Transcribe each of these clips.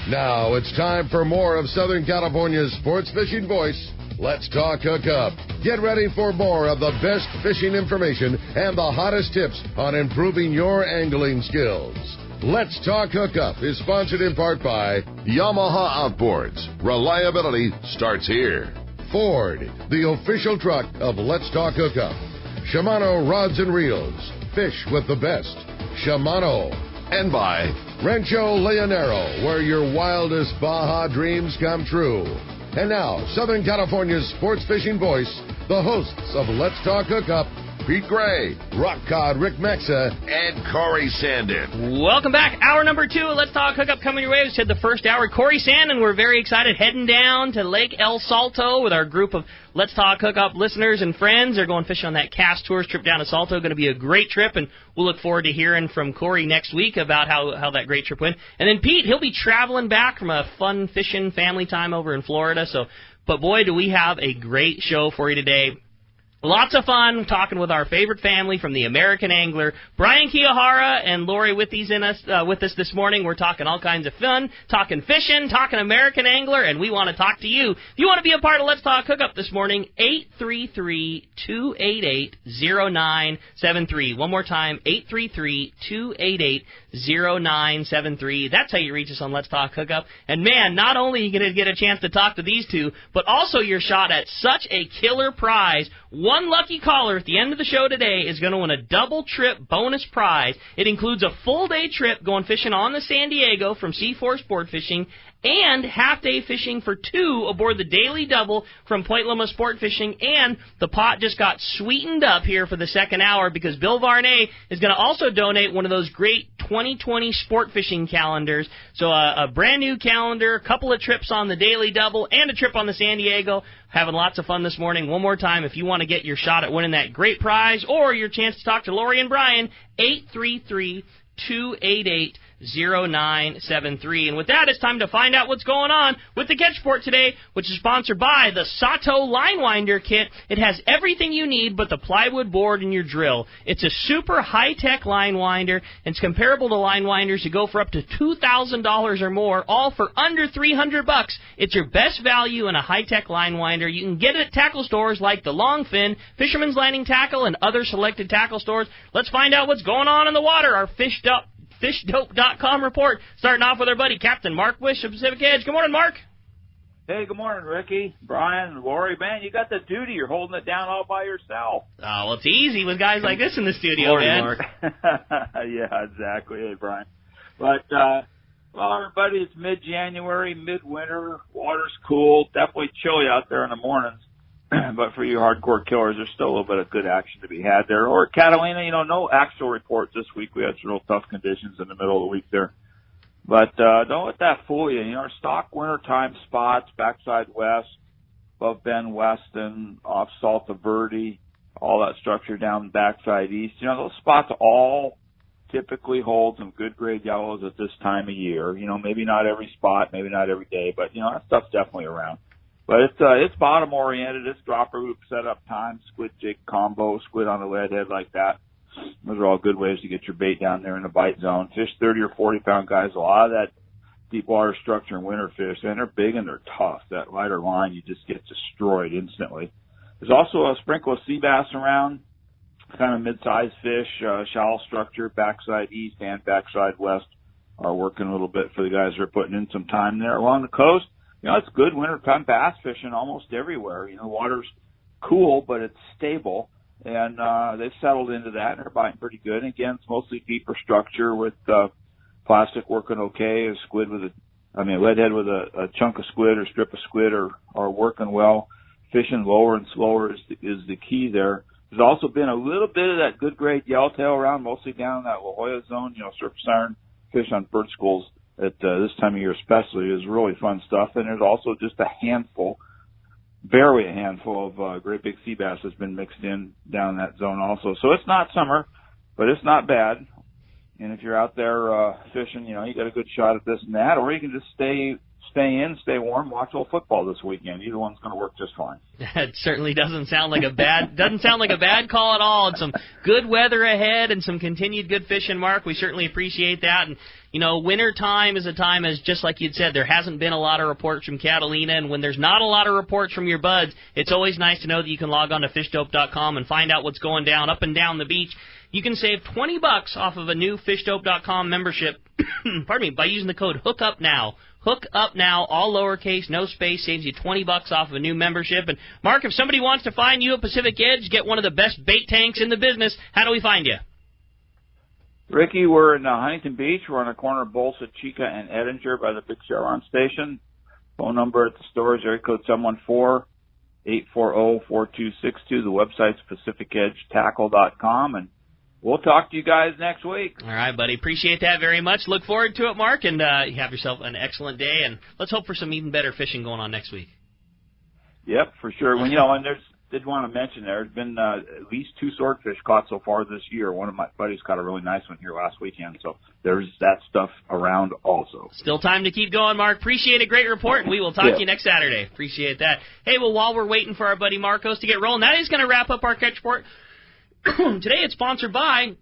Now it's time for more of Southern California's sports fishing voice. Let's talk Hookup. Get ready for more of the best fishing information and the hottest tips on improving your angling skills. Let's Talk Hookup is sponsored in part by Yamaha Outboards. Reliability starts here. Ford, the official truck of Let's Talk Hookup. Shimano Rods and Reels. Fish with the best. Shimano. And by Rancho Leonero, where your wildest Baja dreams come true. And now, Southern California's sports fishing voice, the hosts of Let's Talk Hookup, Pete Gray, Rock Cod Rick Mexa, and Corey Sandin. Welcome back. Hour number 2 of Let's Talk Hookup coming your way. We said the first hour. Corey Sandin, we're very excited, heading down to Lake El Salto with our group of Let's Talk Hookup listeners and friends. They're going fishing on that Cast Tours trip down to Salto. Going to be a great trip, and we'll look forward to hearing from Corey next week about how that great trip went. And then Pete, he'll be traveling back from a fun fishing family time over in Florida. But boy, do we have a great show for you today. Lots of fun talking with our favorite family from the American Angler. Brian Kiyohara and Lori Withee with us this morning. We're talking all kinds of fun, talking fishing, talking American Angler, and we want to talk to you. If you want to be a part of Let's Talk Hookup this morning, 833-288-0973. One more time, 833-288-0973. That's how you reach us on Let's Talk Hookup. And man, not only are you going to get a chance to talk to these two, but also your shot at such a killer prize. One lucky caller at the end of the show today is going to win a double trip bonus prize. It includes a full day trip going fishing on the San Diego from C4 Sport Fishing and half-day fishing for 2 aboard the Daily Double from Point Loma Sport Fishing. And the pot just got sweetened up here for the second hour because Bill Varney is going to also donate one of those great 2020 sport fishing calendars. So a brand-new calendar, a couple of trips on the Daily Double, and a trip on the San Diego. Having lots of fun this morning. One more time, if you want to get your shot at winning that great prize or your chance to talk to Lori and Brian, 833-288-0973. And with that, it's time to find out what's going on with the Catch Sport today, which is sponsored by the Sato Line Winder Kit. It has everything you need but the plywood board and your drill. It's a super high-tech line winder, and it's comparable to line winders that go for up to $2,000 or more, all for under $300. It's your best value in a high-tech line winder. You can get it at tackle stores like the Longfin, Fisherman's Landing Tackle, and other selected tackle stores. Let's find out what's going on in the water. Our FishDope.com report, starting off with our buddy Captain Mark Wish of Pacific Edge. Good morning, Mark. Hey, good morning, Ricky, Brian, and Lori. Man, you got the duty. You're holding it down all by yourself. Oh, well, it's easy with guys like this in the studio, morning, man. Mark. Yeah, exactly. Hey, Brian. But, well, everybody, it's mid-January, midwinter. Water's cool. Definitely chilly out there in the mornings. But for you hardcore killers, there's still a little bit of good action to be had there. Or Catalina, no actual reports this week. We had some real tough conditions in the middle of the week there. But don't let that fool you. Our stock wintertime spots, backside west, above Bend Weston, off Salta Verde, all that structure down backside east. Those spots all typically hold some good grade yellows at this time of year. Maybe not every spot, maybe not every day, but, that stuff's definitely around. But it's bottom oriented. It's dropper hoop setup time, squid jig combo, squid on the lead head like that. Those are all good ways to get your bait down there in the bite zone. Fish 30 or 40 pound guys, a lot of that deep water structure and winter fish, and they're big and they're tough. That lighter line, you just get destroyed instantly. There's also a sprinkle of sea bass around, kind of mid-sized fish, shallow structure, backside east and backside west are working a little bit for the guys that are putting in some time there. Along the coast, it's good wintertime bass fishing almost everywhere. Water's cool, but it's stable, and they've settled into that, and they're biting pretty good. And again, it's mostly deeper structure with plastic working okay. A squid with lead head with a chunk of squid or strip of squid are working well. Fishing lower and slower is the key there. There's also been a little bit of that good grade yellowtail around, mostly down in that La Jolla zone. Surface iron fish on bird schools at this time of year especially is really fun stuff. And there's also just barely a handful of great big sea bass that's been mixed in down that zone also. So it's not summer, but it's not bad. And if you're out there fishing, you got a good shot at this and that, or you can just stay stay in, stay warm, watch a little football this weekend. Either one's going to work just fine. That certainly doesn't sound like a bad call at all. And some good weather ahead and some continued good fishing, Mark. We certainly appreciate that. And winter time is a time, as just like you'd said, there hasn't been a lot of reports from Catalina, and when there's not a lot of reports from your buds, it's always nice to know that you can log on to fishdope.com and find out what's going down up and down the beach. You can save $20 off of a new fishdope.com membership pardon me, by using the code HOOKUPNOW. Hook Up Now, all lowercase, no space, saves you $20 off of a new membership. And Mark, if somebody wants to find you at Pacific Edge, get one of the best bait tanks in the business, how do we find you? Ricky, we're in Huntington Beach. We're on the corner of Bolsa Chica and Edinger by the Big Chevron station. Phone number at the store is area code 714-840-4262. The website's PacificEdgeTackle.com, and we'll talk to you guys next week. All right, buddy. Appreciate that very much. Look forward to it, Mark, and you have yourself an excellent day, and let's hope for some even better fishing going on next week. Yep, for sure. Well, and did want to mention there's been at least 2 swordfish caught so far this year. One of my buddies caught a really nice one here last weekend, so there's that stuff around also. Still time to keep going, Mark. Appreciate a great report, and we will talk to you next Saturday. Appreciate that. Hey, well, while we're waiting for our buddy Marcos to get rolling, that is going to wrap up our catch report. Today it's sponsored by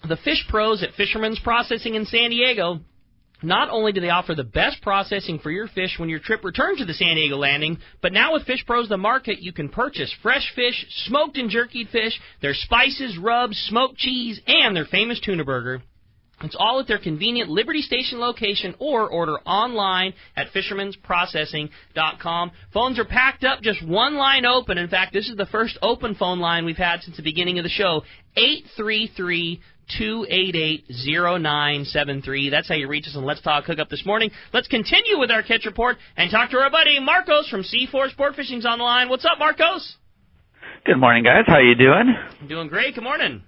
the Fish Pros at Fisherman's Processing in San Diego. Not only do they offer the best processing for your fish when your trip returns to the San Diego landing, but now with Fish Pros The Market, you can purchase fresh fish, smoked and jerkied fish, their spices, rubs, smoked cheese, and their famous tuna burger. It's all at their convenient Liberty Station location or order online at fishermansprocessing.com. Phones are packed up, just one line open. In fact, this is the first open phone line we've had since the beginning of the show, 833-288-0973. That's how you reach us on Let's Talk Hookup this morning. Let's continue with our catch report and talk to our buddy Marcos from C4 Sport Fishing's on the line. What's up, Marcos? Good morning, guys. How you doing? Doing great. Good morning.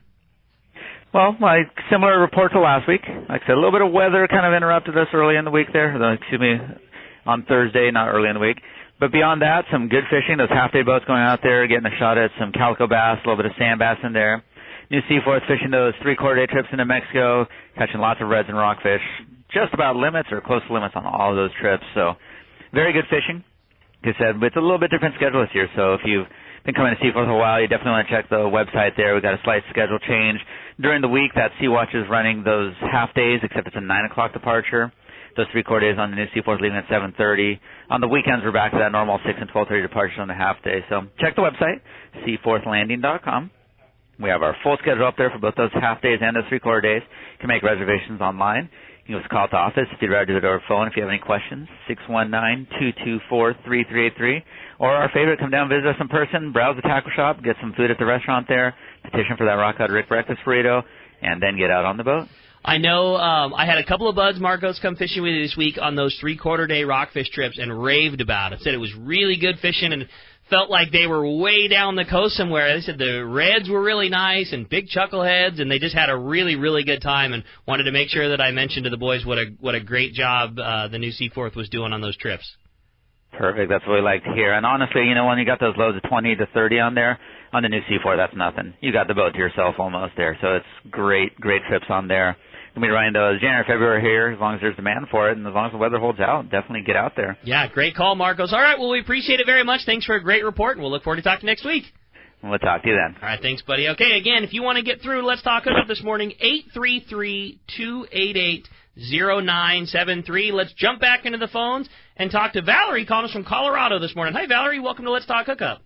Well, my similar report to last week. Like I said, a little bit of weather kind of interrupted us early in the week there. On Thursday, not early in the week. But beyond that, some good fishing. Those half-day boats going out there, getting a shot at some calico bass, a little bit of sand bass in there. New Seaforth fishing those 3/4 day trips into Mexico, catching lots of reds and rockfish. Just about limits or close to limits on all of those trips. So very good fishing. Like I said, it's a little bit different schedule this year. So if you've been coming to Seaforth a while, you definitely want to check the website there. We've got a slight schedule change. During the week, that Sea Watch is running those half days, except it's a 9 o'clock departure. Those 3/4 days on the New Seaforth leaving at 7:30. On the weekends, we're back to that normal 6 and 12:30 departures on the half day. So check the website, seaforthlanding.com. We have our full schedule up there for both those half days and those 3/4 days. You can make reservations online. You can just call at the office if you'd rather do it over the phone. If you have any questions, 619-224-3383. Or our favorite, come down and visit us in person, browse the tackle shop, get some food at the restaurant there, petition for that Rockcod Rick breakfast burrito, and then get out on the boat. I know I had a couple of buds, Marcos, come fishing with you this week on those 3/4 day rockfish trips and raved about it. Said it was really good fishing and felt like they were way down the coast somewhere. They said the reds were really nice and big chuckleheads, and they just had a really, really good time and wanted to make sure that I mentioned to the boys what a great job the New Seaforth was doing on those trips. Perfect. That's what we like to hear. And honestly, when you got those loads of 20 to 30 on there, on the New Seaforth, that's nothing. You got the boat to yourself almost there. So it's great trips on there. We'll be running those January, February here, as long as there's demand for it, and as long as the weather holds out, definitely get out there. Yeah, great call, Marcos. All right, well, we appreciate it very much. Thanks for a great report, and we'll look forward to talking next week. We'll talk to you then. All right, thanks, buddy. Okay, again, if you want to get through, let's talk about this morning, 833-288-0973. Let's jump back into the phones and talk to Valerie, calling us from Colorado this morning. Hi, Valerie. Welcome to Let's Talk Hookup.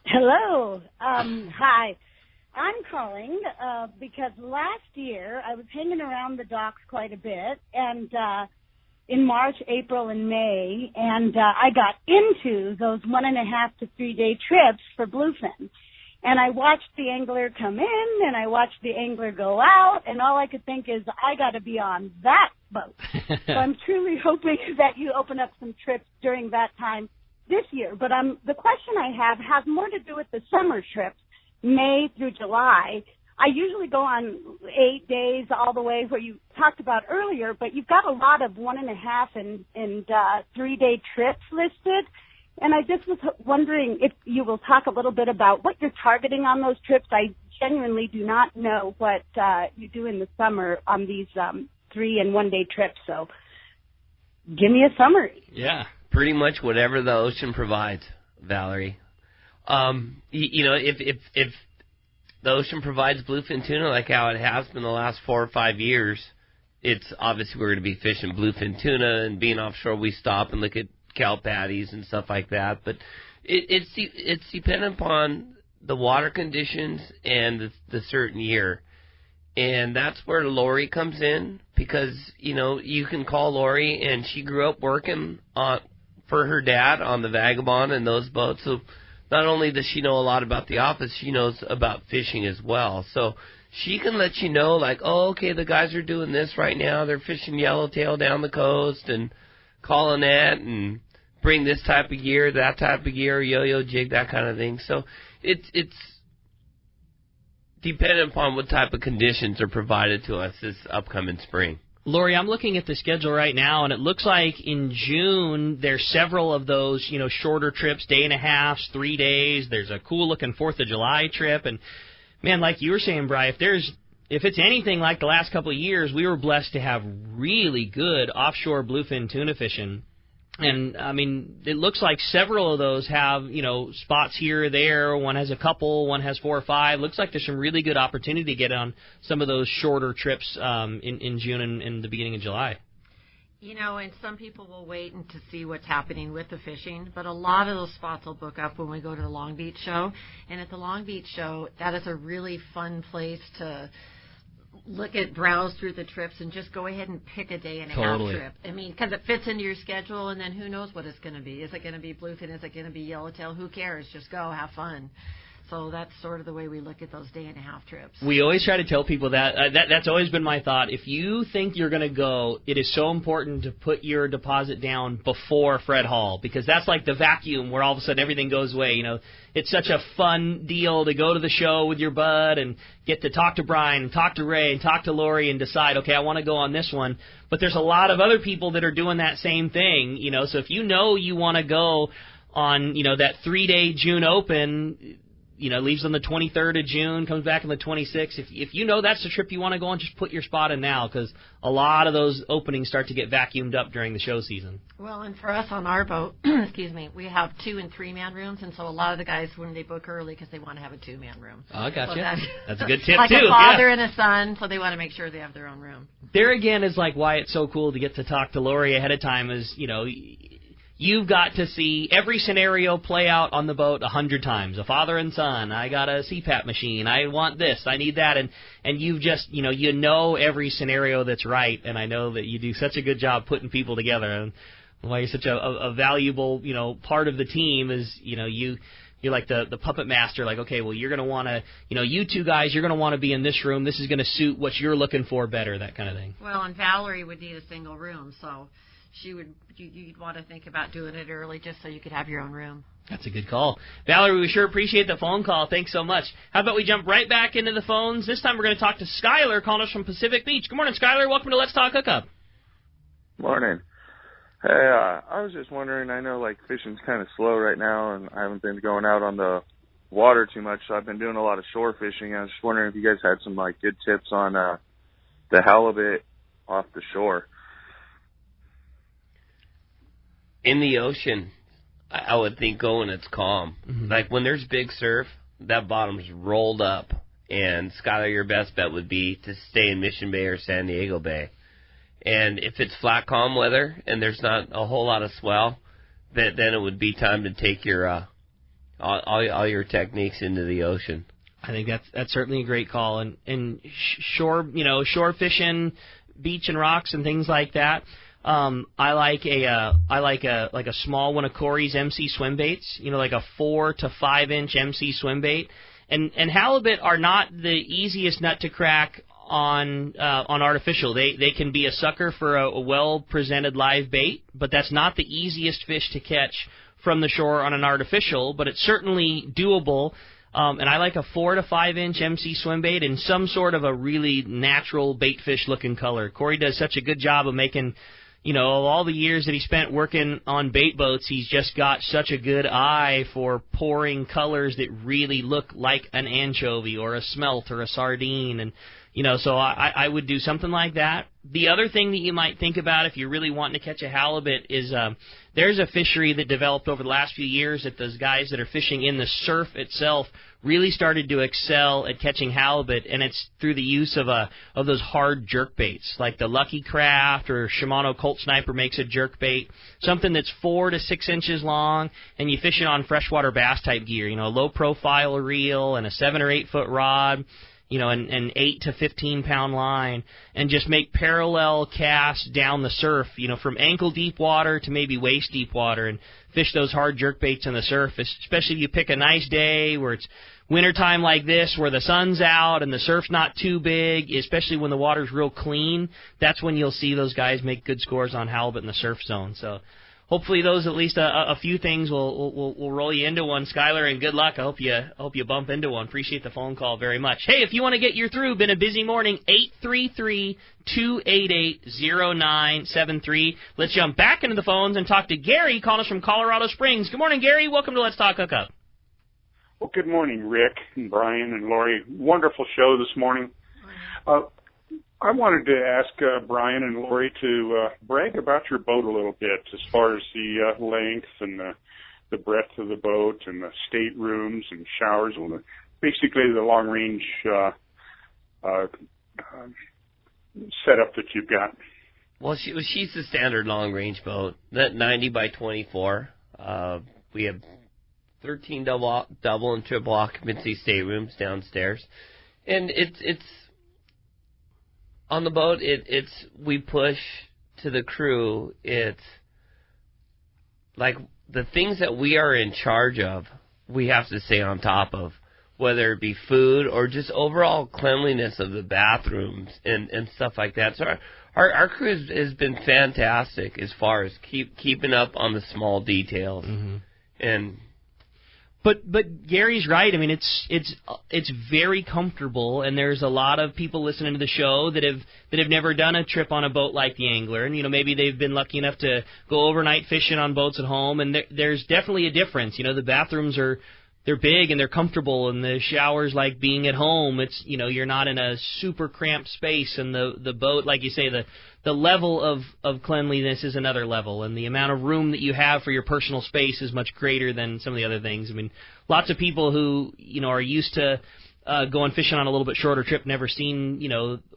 Hello. Hi. I'm calling because last year I was hanging around the docks quite a bit, and in March, April, and May, and I got into those 1.5 to 3 day trips for bluefin. And I watched the angler come in, and I watched the angler go out, and all I could think is, I got to be on that boat. So I'm truly hoping that you open up some trips during that time this year. But the question I have has more to do with the summer trips, May through July. I usually go on 8 days all the way where you talked about earlier, but you've got a lot of 1.5 and 3 day trips listed. And I just was wondering if you will talk a little bit about what you're targeting on those trips. I genuinely do not know what you do in the summer on these 3 and 1 day trips. So give me a summary. Yeah. Pretty much whatever the ocean provides, Valerie. If the ocean provides bluefin tuna like how it has been the last 4 or 5 years, it's obviously we're going to be fishing bluefin tuna, and being offshore we stop and look at kelp patties and stuff like that. But it's dependent upon the water conditions and the certain year. And that's where Lori comes in, because, you can call Lori, and she grew up working for her dad on the Vagabond and those boats. So not only does she know a lot about the office, she knows about fishing as well. So she can let you know, like, oh, okay, the guys are doing this right now. They're fishing yellowtail down the coast and calling that and bring this type of gear, that type of gear, yo-yo jig, that kind of thing. So it's dependent upon what type of conditions are provided to us this upcoming spring. Lori, I'm looking at the schedule right now, and it looks like in June there's several of those, shorter trips, 1.5 days, 3 days. There's a cool-looking 4th of July trip. And, man, like you were saying, Bri, if it's anything like the last couple of years, we were blessed to have really good offshore bluefin tuna fishing. And, I mean, it looks like several of those have, spots here or there. One has a couple, one has 4 or 5. Looks like there's some really good opportunity to get on some of those shorter trips in June and the beginning of July. And some people will wait and to see what's happening with the fishing, but a lot of those spots will book up when we go to the Long Beach show. And at the Long Beach show, that is a really fun place to browse through the trips and just go ahead and pick a day and a half trip. I mean, because it fits into your schedule, and then who knows what it's going to be. Is it going to be bluefin? Is it going to be yellowtail? Who cares? Just go, have fun. So that's sort of the way we look at those 1.5 day trips. We always try to tell people that's always been my thought. If you think you're going to go, it is so important to put your deposit down before Fred Hall, because that's like the vacuum where all of a sudden everything goes away. It's such a fun deal to go to the show with your bud and get to talk to Brian and talk to Ray and talk to Lori and decide, okay, I want to go on this one. But there's a lot of other people that are doing that same thing, So if you want to go on, that 3-day June Open, leaves on the 23rd of June, comes back on the 26th. If that's the trip you want to go on, just put your spot in now, because a lot of those openings start to get vacuumed up during the show season. Well, and for us on our boat, we have 2- and 3-man rooms, and so a lot of the guys, when they book early, because they want to have a 2-man room. Oh, I got you. So that's a good tip, like too. Like a father and a son, so they want to make sure they have their own room. There again is like why it's so cool to get to talk to Lori ahead of time is, you've got to see every scenario play out on the boat 100 times. A father and son. I got a CPAP machine. I want this. I need that. And you've just, every scenario that's right. And I know that you do such a good job putting people together. And why you're such a valuable, part of the team is, you're like the puppet master. Like, okay, well, you're going to want to, you two guys, you're going to want to be in this room. This is going to suit what you're looking for better, that kind of thing. Well, and Valerie would need a single room, so you'd want to think about doing it early just so you could have your own room. That's a good call. Valerie, we sure appreciate the phone call. Thanks so much. How about we jump right back into the phones? This time we're going to talk to Skylar, calling us from Pacific Beach. Good morning, Skylar. Welcome to Let's Talk Hookup. Morning. Hey, I was just wondering, I know, fishing's kind of slow right now, and I haven't been going out on the water too much, so I've been doing a lot of shore fishing. I was just wondering if you guys had some, good tips on the halibut off the shore. In the ocean, I would think go when it's calm. Mm-hmm. Like when there's big surf, that bottom's rolled up. And, Skylar, your best bet would be to stay in Mission Bay or San Diego Bay. And if it's flat, calm weather and there's not a whole lot of swell, then it would be time to take your all your techniques into the ocean. I think that's certainly a great call. And shore fishing, beach and rocks and things like that. I like a small one of Corey's MC swim baits, like a 4 to 5 inch MC swim bait. And halibut are not the easiest nut to crack on artificial. They can be a sucker for a well presented live bait, but that's not the easiest fish to catch from the shore on an artificial, but it's certainly doable. And I like a 4 to 5 inch MC swim bait in some sort of a really natural bait fish looking color. Corey does such a good job of making, all the years that he spent working on bait boats, he's just got such a good eye for pouring colors that really look like an anchovy or a smelt or a sardine. And So I would do something like that. The other thing that you might think about if you're really wanting to catch a halibut is there's a fishery that developed over the last few years that those guys that are fishing in the surf itself really started to excel at catching halibut, and it's through the use of those hard jerk baits, like the Lucky Craft or Shimano Colt Sniper makes a jerk bait, something that's 4 to 6 inches long, and you fish it on freshwater bass type gear, a low profile reel and a 7 or 8 foot rod, an 8 to 15 pound line, and just make parallel casts down the surf, from ankle deep water to maybe waist deep water, and fish those hard jerk baits in the surf, especially if you pick a nice day where it's wintertime like this, where the sun's out and the surf's not too big, especially when the water's real clean. That's when you'll see those guys make good scores on halibut in the surf zone. So hopefully those at least a few things will roll you into one, Skylar, and good luck. I hope you bump into one. Appreciate the phone call very much. Hey, if you want to get your through, been a busy morning, 833-288-0973. Let's jump back into the phones and talk to Gary, calling us from Colorado Springs. Good morning, Gary. Welcome to Let's Talk Hookup. Well, good morning, Rick and Brian and Lori. Wonderful show this morning. I wanted to ask Brian and Lori to brag about your boat a little bit as far as the length and the breadth of the boat and the staterooms and showers, basically the long-range setup that you've got. Well, she's the standard long-range boat, that 90 by 24. We have 13 double and triple occupancy staterooms downstairs, and it's on the boat. We push to the crew. It's like the things that we are in charge of, we have to stay on top of, whether it be food or just overall cleanliness of the bathrooms and stuff like that. So our crew has been fantastic as far as keeping up on the small details. Mm-hmm. And But Gary's right. I mean, it's very comfortable, and there's a lot of people listening to the show that have never done a trip on a boat like the Angler, and maybe they've been lucky enough to go overnight fishing on boats at home, and there's definitely a difference. The bathrooms they're big and they're comfortable, and the showers like being at home. It's you're not in a super cramped space, and the boat, like you say, the level of cleanliness is another level, and the amount of room that you have for your personal space is much greater than some of the other things. I mean, lots of people who are used to going fishing on a little bit shorter trip, never seen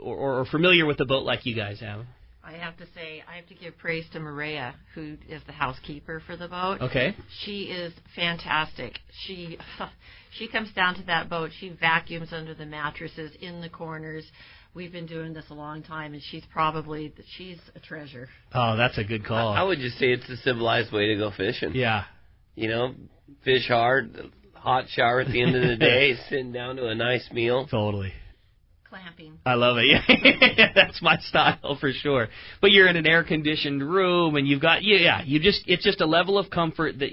or familiar with the boat like you guys have. I have to say, I have to give praise to Maria, who is the housekeeper for the boat. Okay. She is fantastic. She comes down to that boat. She vacuums under the mattresses, in the corners. We've been doing this a long time, and she's a treasure. Oh, that's a good call. I would just say it's the civilized way to go fishing. Yeah. Fish hard, hot shower at the end of the day, sitting down to a nice meal. Totally. Clamping. I love it. Yeah. That's my style for sure. But you're in an air-conditioned room, and you've got it's just a level of comfort that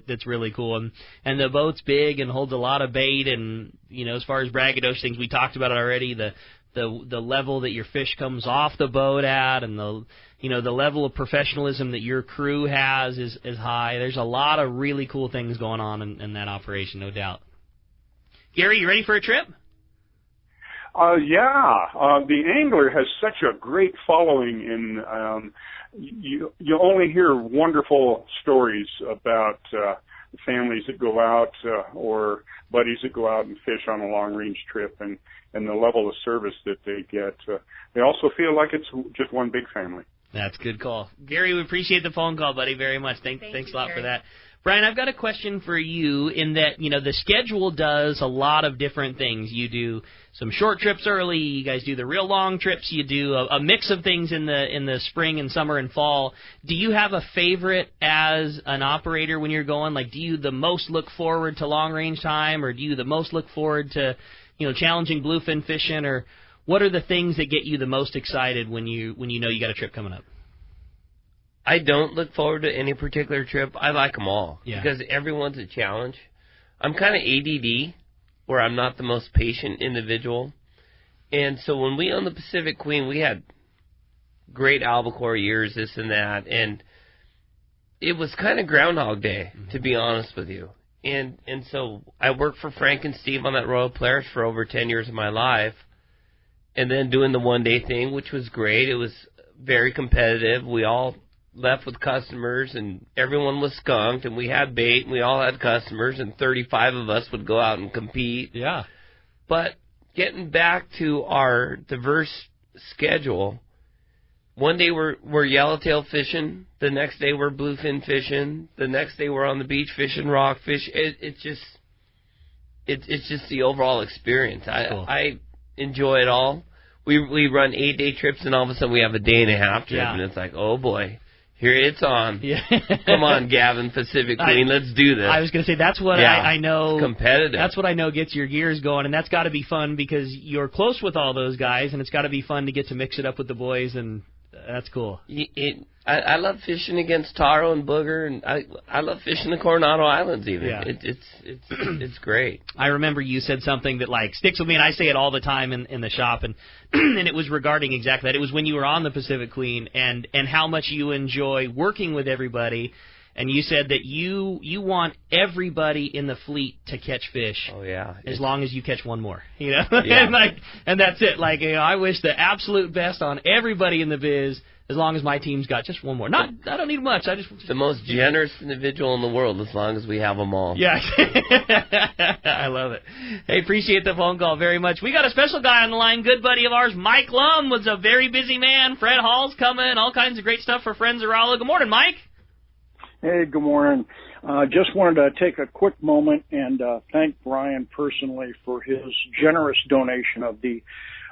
that's really cool. And the boat's big and holds a lot of bait, and as far as braggadocio things, we talked about it already. The level that your fish comes off the boat at, and the level of professionalism that your crew has is high. There's a lot of really cool things going on in that operation, no doubt. Gary, you ready for a trip? The Angler has such a great following, and you only hear wonderful stories about families that go out or buddies that go out and fish on a long-range trip, and the level of service that they get. They also feel like it's just one big family. That's a good call. Gary, we appreciate the phone call, buddy, very much. Thanks a lot for that. Brian, I've got a question for you in that, the schedule does a lot of different things. You do some short trips early, you guys do the real long trips, you do a mix of things in the spring and summer and fall. Do you have a favorite as an operator when you're going? Like, do you the most look forward to long range time, or do you the most look forward to, challenging bluefin fishing, or what are the things that get you the most excited when you know you got a trip coming up? I don't look forward to any particular trip. I like them all because everyone's a challenge. I'm kind of ADD, where I'm not the most patient individual. And so when we owned the Pacific Queen, we had great albacore years, this and that. And it was kind of Groundhog Day, to be honest with you. And so I worked for Frank and Steve on that Royal Polaris for over 10 years of my life. and then doing the one-day thing, which was great. It was very competitive. We all left with customers, and everyone was skunked, and we had bait, and we all had customers, and 35 of us would go out and compete. Yeah. But getting back to our diverse schedule, one day we're yellowtail fishing, the next day we're bluefin fishing, the next day we're on the beach fishing rockfish. It's just the overall experience. Cool. I enjoy it all. We run 8-day trips, and all of a sudden we have a day and a half trip, and it's like, oh boy, here it's on. Yeah. Come on, Gavin, Pacific Queen, let's do this. I was going to say, that's what I know. It's competitive. That's what I know gets your gears going, and that's got to be fun because you're close with all those guys, and it's got to be fun to get to mix it up with the boys, and that's cool. I love fishing against Taro and Booger, and I love fishing the Coronado Islands even. Yeah. It's great. I remember you said something that like sticks with me, and I say it all the time in the shop, and and it was regarding exactly that. It was when you were on the Pacific Queen and how much you enjoy working with everybody. And you said that you want everybody in the fleet to catch fish. Oh yeah. As long as you catch one more, you know. Yeah. and that's it. Like, you know, I wish the absolute best on everybody in the biz. As long as my team's got just one more. I don't need much. I just the most generous individual in the world. As long as we have them all. Yeah. I love it. Hey, appreciate the phone call very much. We got a special guy on the line. Good buddy of ours, Mike Lum, was a very busy man. Fred Hall's coming. All kinds of great stuff for Friends of Rollo. Good morning, Mike. Hey, good morning. Just wanted to take a quick moment and thank Brian personally for his generous donation of the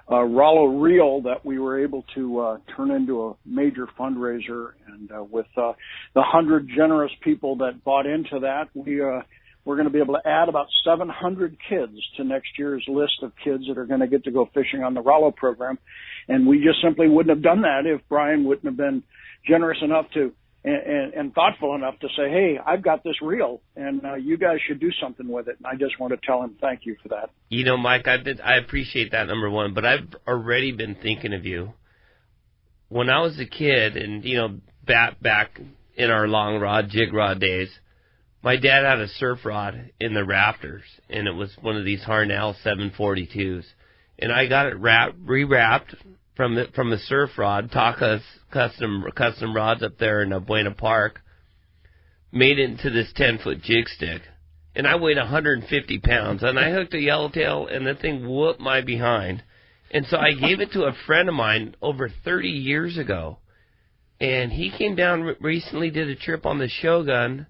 Rollo Reel that we were able to turn into a major fundraiser. And with the 100 generous people that bought into that, we're going to be able to add about 700 kids to next year's list of kids that are going to get to go fishing on the Rollo program. And we just simply wouldn't have done that if Brian wouldn't have been generous enough to and thoughtful enough to say, hey, I've got this reel, and you guys should do something with it. And I just want to tell him thank you for that. You know, Mike, I appreciate that, number one, but I've already been thinking of you. When I was a kid, and, you know, back in our long rod, jig rod days, my dad had a surf rod in the rafters, and it was one of these Harnell 742s. And I got it rewrapped from the surf rod, Taka's custom rods up there in Buena Park, made it into this 10-foot jig stick. And I weighed 150 pounds, and I hooked a yellowtail, and the thing whooped my behind. And so I gave it to a friend of mine over 30 years ago. And he came down recently, did a trip on the Shogun,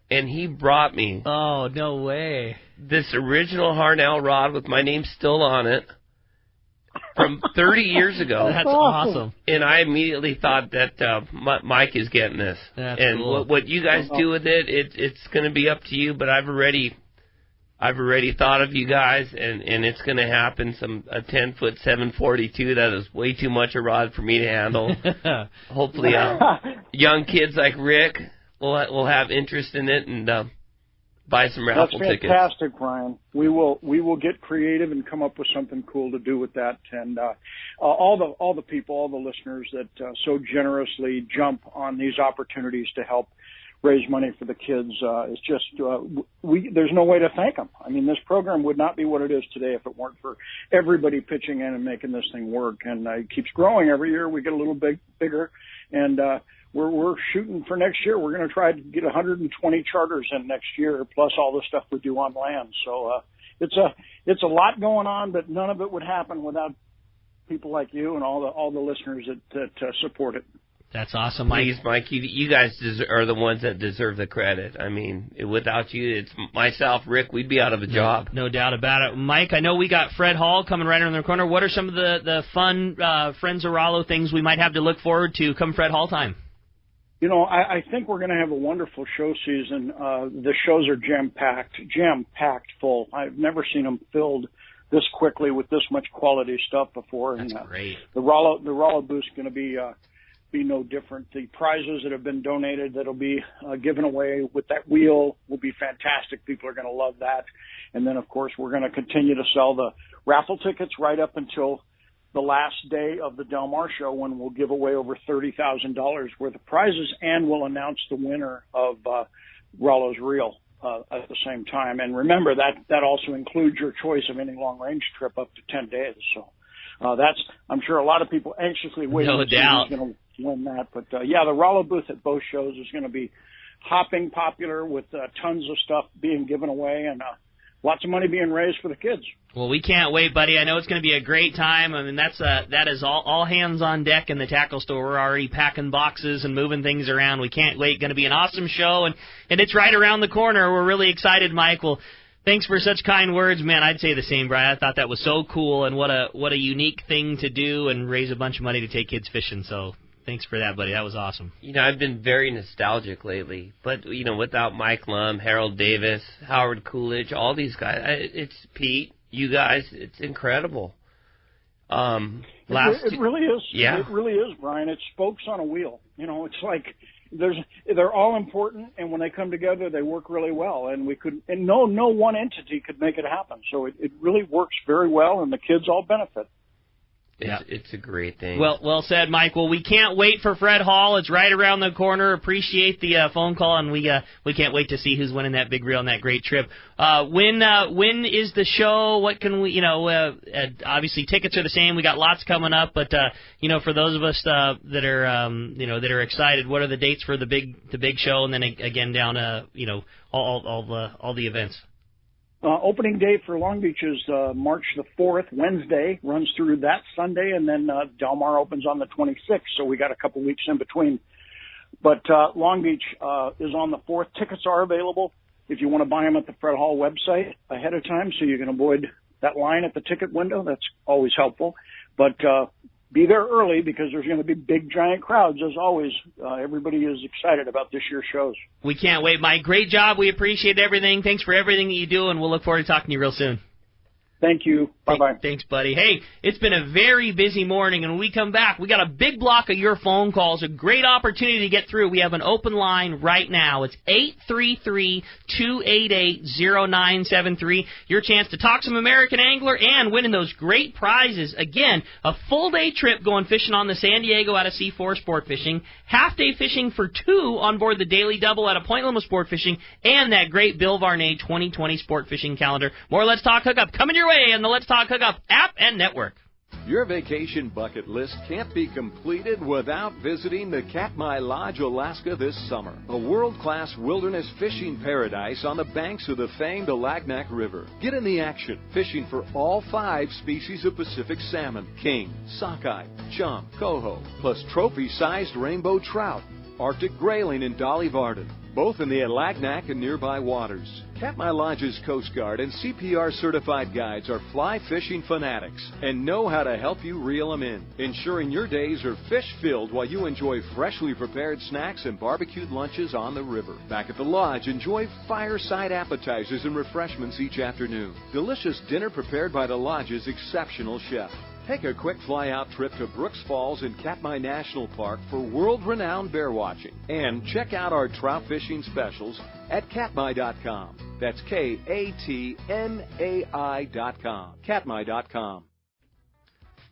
and he brought me... Oh, no way. ...this original Harnell rod with my name still on it, from 30 years ago. That's awesome. And I immediately thought that Mike is getting this. That's and cool. what you guys do with it, it's going to be up to you. But I've already thought of you guys, and it's going to happen. A 10-foot 742 that is way too much a rod for me to handle. Hopefully, young kids like Rick will have interest in it and buy some raffle tickets. That's fantastic, Brian. We will get creative and come up with something cool to do with that. And all the people, all the listeners that so generously jump on these opportunities to help raise money for the kids, it's just there's no way to thank them. I mean, this program would not be what it is today if it weren't for everybody pitching in and making this thing work. And it keeps growing every year. We get a little bigger, and we're shooting for next year. We're going to try to get 120 charters in next year, plus all the stuff we do on land. So it's a lot going on, but none of it would happen without people like you and all the listeners that support it. That's awesome, Mike. Please, Mike, you guys are the ones that deserve the credit. I mean, without you, it's myself, Rick, we'd be out of a job. No doubt about it. Mike, I know we got Fred Hall coming right around the corner. What are some of the fun Friends of Rollo things we might have to look forward to come Fred Hall time? You know, I think we're going to have a wonderful show season. The shows are jam-packed full. I've never seen them filled this quickly with this much quality stuff before. That's great. The Rollo booth's going to be no different. The prizes that have been donated that'll be given away with that wheel will be fantastic. People are going to love that. And then, of course, we're going to continue to sell the raffle tickets right up until the last day of the Del Mar show, when we'll give away over $30,000 worth of prizes, and we'll announce the winner of Rollo's Reel at the same time. And remember, that also includes your choice of any long-range trip up to 10 days. So I'm sure a lot of people anxiously waiting No to see doubt. who's going to win that. But yeah, the Rollo booth at both shows is going to be hopping popular with tons of stuff being given away and lots of money being raised for the kids. Well, we can't wait, buddy. I know it's going to be a great time. I mean, that is all hands on deck in the tackle store. We're already packing boxes and moving things around. We can't wait. Going to be an awesome show, and it's right around the corner. We're really excited, Mike. Well, thanks for such kind words, man. I'd say the same, Brian. I thought that was so cool, and what a unique thing to do and raise a bunch of money to take kids fishing. So thanks for that, buddy. That was awesome. I've been very nostalgic lately, but, without Mike Lum, Harold Davis, Howard Coolidge, all these guys, it's Pete, you guys, it's incredible. It really is. Yeah. It really is, Brian. It's spokes on a wheel. It's like they're all important, and when they come together, they work really well. And no one entity could make it happen. So it really works very well, and the kids all benefit. It's a great thing. Well said, Mike. Well, we can't wait for Fred Hall. It's right around the corner. Appreciate the phone call, and we can't wait to see who's winning that big reel on that great trip. When is the show? What can we? Obviously tickets are the same. We got lots coming up, but for those of us that are excited, what are the dates for the big show, and then again down all the events. Opening day for Long Beach is March the 4th, Wednesday, runs through that Sunday, and then Del Mar opens on the 26th, so we got a couple weeks in between. But Long Beach is on the 4th. Tickets are available if you want to buy them at the Fred Hall website ahead of time, so you can avoid that line at the ticket window. That's always helpful. But be there early because there's going to be big, giant crowds, as always. Everybody is excited about this year's shows. We can't wait, Mike. Great job. We appreciate everything. Thanks for everything that you do, and we'll look forward to talking to you real soon. Thank you. Bye-bye. Thanks, buddy. Hey, it's been a very busy morning, and when we come back, we got a big block of your phone calls, a great opportunity to get through. We have an open line right now. It's 833-288-0973. Your chance to talk some American Angler and winning those great prizes. Again, a full-day trip going fishing on the San Diego out of C4 Sport Fishing, half-day fishing for two on board the Daily Double out of Point Loma Sport Fishing, and that great Bill Varney 2020 Sport Fishing Calendar. More Let's Talk Hookup coming your way on the Let's Talk Hookup app and network. Your vacation bucket list can't be completed without visiting the Katmai Lodge, Alaska this summer. A world-class wilderness fishing paradise on the banks of the famed Alagnak River. Get in the action, fishing for all 5 species of Pacific salmon, king, sockeye, chum, coho, plus trophy-sized rainbow trout, Arctic grayling, and Dolly Varden, both in the Alagnak and nearby waters. Katmai Lodge's Coast Guard and CPR certified guides are fly fishing fanatics and know how to help you reel them in, ensuring your days are fish-filled while you enjoy freshly prepared snacks and barbecued lunches on the river. Back at the lodge, enjoy fireside appetizers and refreshments each afternoon. Delicious dinner prepared by the lodge's exceptional chef. Take a quick fly-out trip to Brooks Falls in Katmai National Park for world-renowned bear watching. And check out our trout fishing specials at katmai.com. That's Katmai.com. Katmai.com.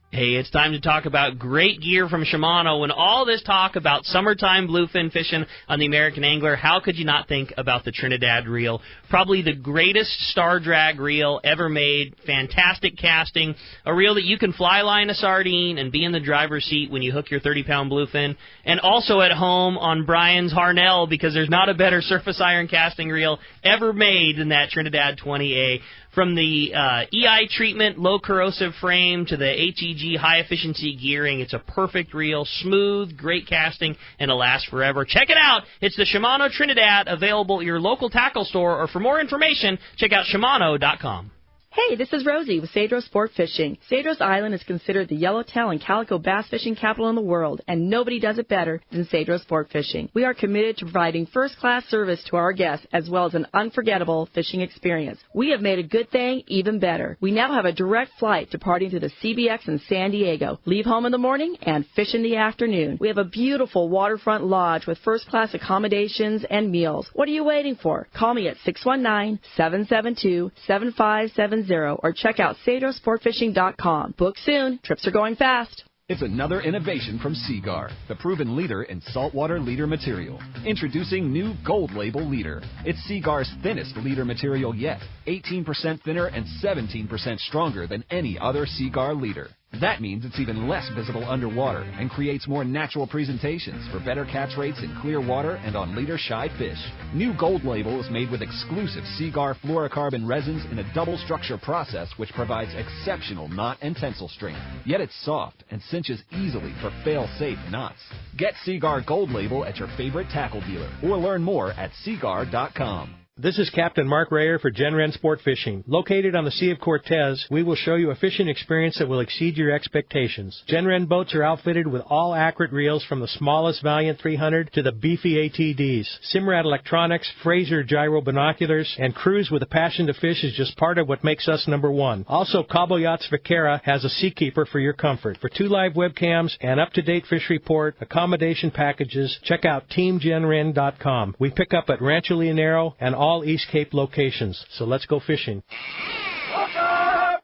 Hey, it's time to talk about great gear from Shimano. When all this talk about summertime bluefin fishing on the American Angler, how could you not think about the Trinidad reel? Probably the greatest star drag reel ever made. Fantastic casting. A reel that you can fly line a sardine and be in the driver's seat when you hook your 30-pound bluefin. And also at home on Brian's Harnell, because there's not a better surface iron casting reel ever made than that Trinidad 20A. From the EI treatment, low corrosive frame, to the HEG high-efficiency gearing, it's a perfect reel, smooth, great casting, and it'll last forever. Check it out. It's the Shimano Trinidad, available at your local tackle store, or for more information, check out Shimano.com. Hey, this is Rosie with Cedros Sport Fishing. Cedros Island is considered the yellowtail and calico bass fishing capital in the world, and nobody does it better than Cedros Sport Fishing. We are committed to providing first-class service to our guests, as well as an unforgettable fishing experience. We have made a good thing even better. We now have a direct flight departing to the CBX in San Diego. Leave home in the morning and fish in the afternoon. We have a beautiful waterfront lodge with first-class accommodations and meals. What are you waiting for? Call me at 619-772-7570. Or check out CedrosSportFishing.com. Book soon. Trips are going fast. It's another innovation from Seaguar, the proven leader in saltwater leader material. Introducing new Gold Label Leader. It's Seaguar's thinnest leader material yet, 18% thinner and 17% stronger than any other Seaguar leader. That means it's even less visible underwater and creates more natural presentations for better catch rates in clear water and on leader-shy fish. New Gold Label is made with exclusive Seaguar fluorocarbon resins in a double structure process which provides exceptional knot and tensile strength. Yet it's soft and cinches easily for fail-safe knots. Get Seaguar Gold Label at your favorite tackle dealer or learn more at seaguar.com. This is Captain Mark Rayer for Gen-Ren Sport Fishing. Located on the Sea of Cortez, we will show you a fishing experience that will exceed your expectations. Gen-Ren boats are outfitted with all accurate reels from the smallest Valiant 300 to the beefy ATDs. Simrad electronics, Fraser gyro binoculars, and crews with a passion to fish is just part of what makes us number one. Also, Cabo Yachts Vaquera has a Seakeeper for your comfort. For 2 live webcams, an up-to-date fish report, accommodation packages, check out TeamGenRen.com. We pick up at Rancho Leonero and all East Cape locations. So let's go fishing.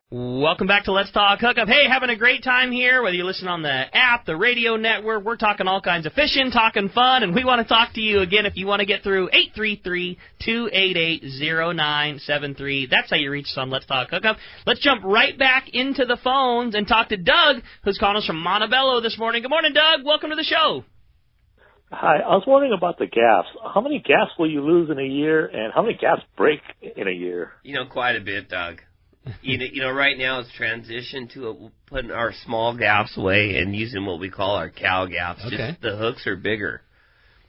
Welcome back to Let's Talk Hookup. Hey, having a great time here, whether you listen on the app, the radio network. We're talking all kinds of fishing, talking fun, and we want to talk to you again if you want to get through 833-288-0973. That's how you reach us on Let's Talk Hookup. Let's jump right back into the phones and talk to Doug, who's calling us from Montebello this morning. Good morning, Doug. Welcome to the show. Hi, I was wondering about the gaffs. How many gaffs will you lose in a year, and how many gaffs break in a year? Quite a bit, Doug. Right now it's transitioned to putting our small gaffs away and using what we call our cow gaffs. Okay. Just the hooks are bigger.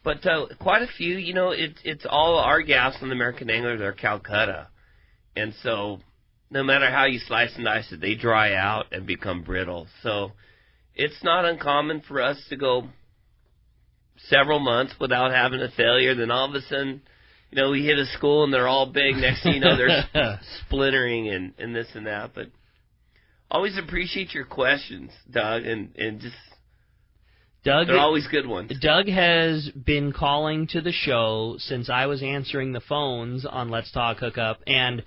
But quite a few, it's all our gaffs on the American Anglers are Calcutta. And so no matter how you slice and dice it, they dry out and become brittle. So it's not uncommon for us to go several months without having a failure. Then all of a sudden, we hit a school and they're all big. Next thing you know, they're splintering and this and that. But always appreciate your questions, Doug, and just Doug, they're always good ones. Doug has been calling to the show since I was answering the phones on Let's Talk Hookup, and